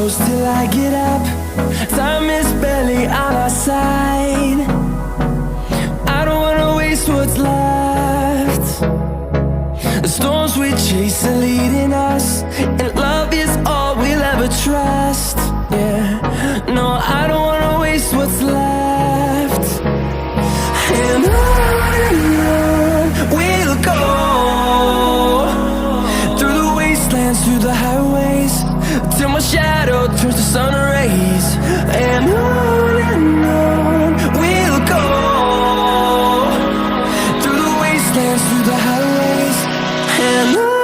close till I get up. Time is barely on our side. I don't wanna waste what's left. The storms we chase are leading us, and love is all we'll ever trust. Yeah, no, I don't wanna waste what's left. And on we'll go, through the wastelands, through the highways, till my shadow turns to sun rays. And on we'll go, through the wastelands, through the highways, and on we'll go.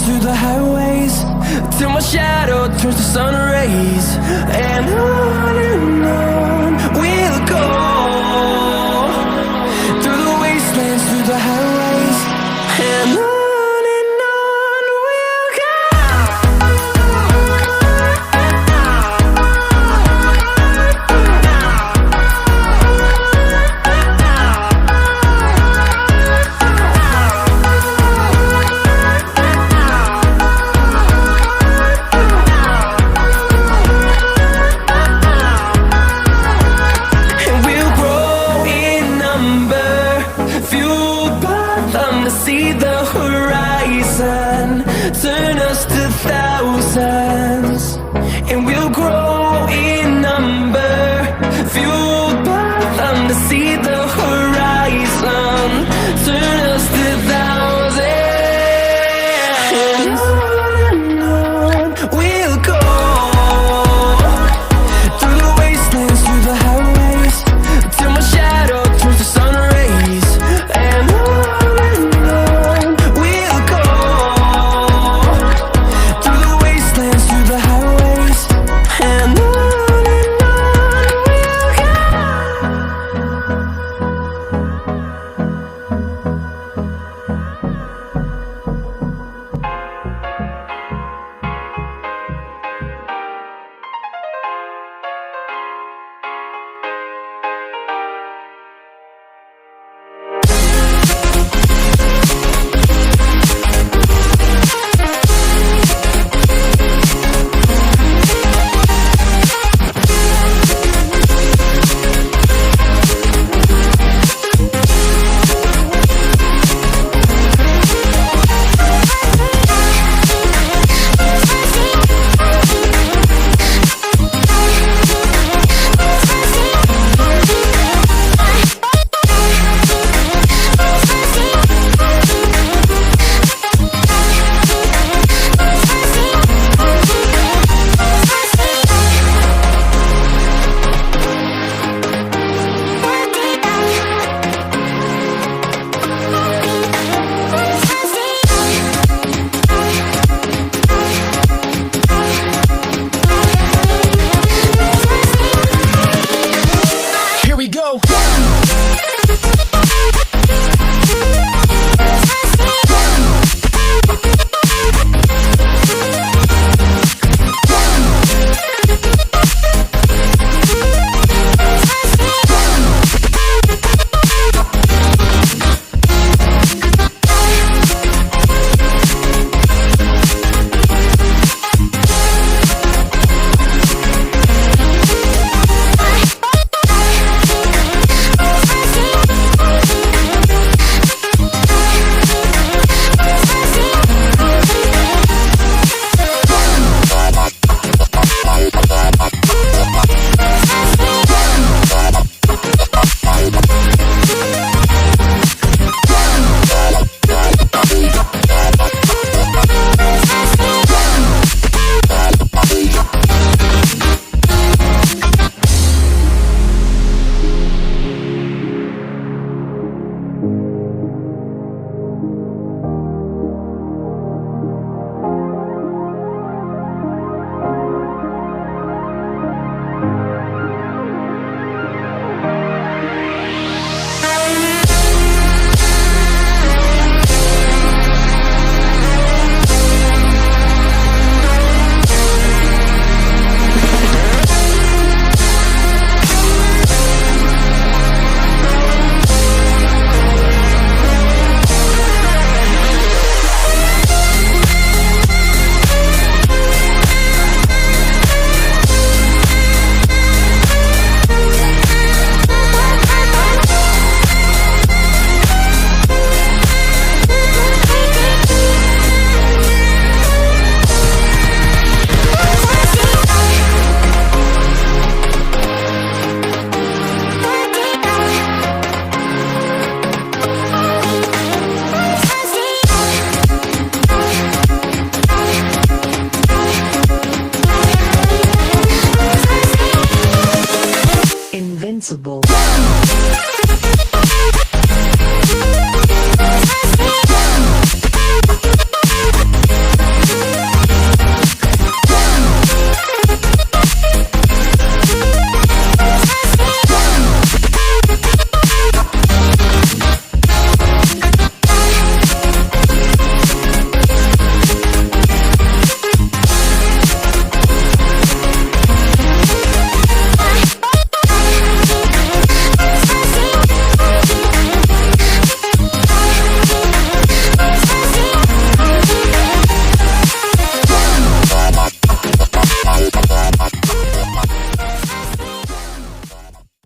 Through the highways, till my shadow turns to sun rays. And on we'll go, through the wastelands, through the highways, and on we'll go. See the horizon, turn us to thousands, and we'll grow in number, fueled by them to see the horizon.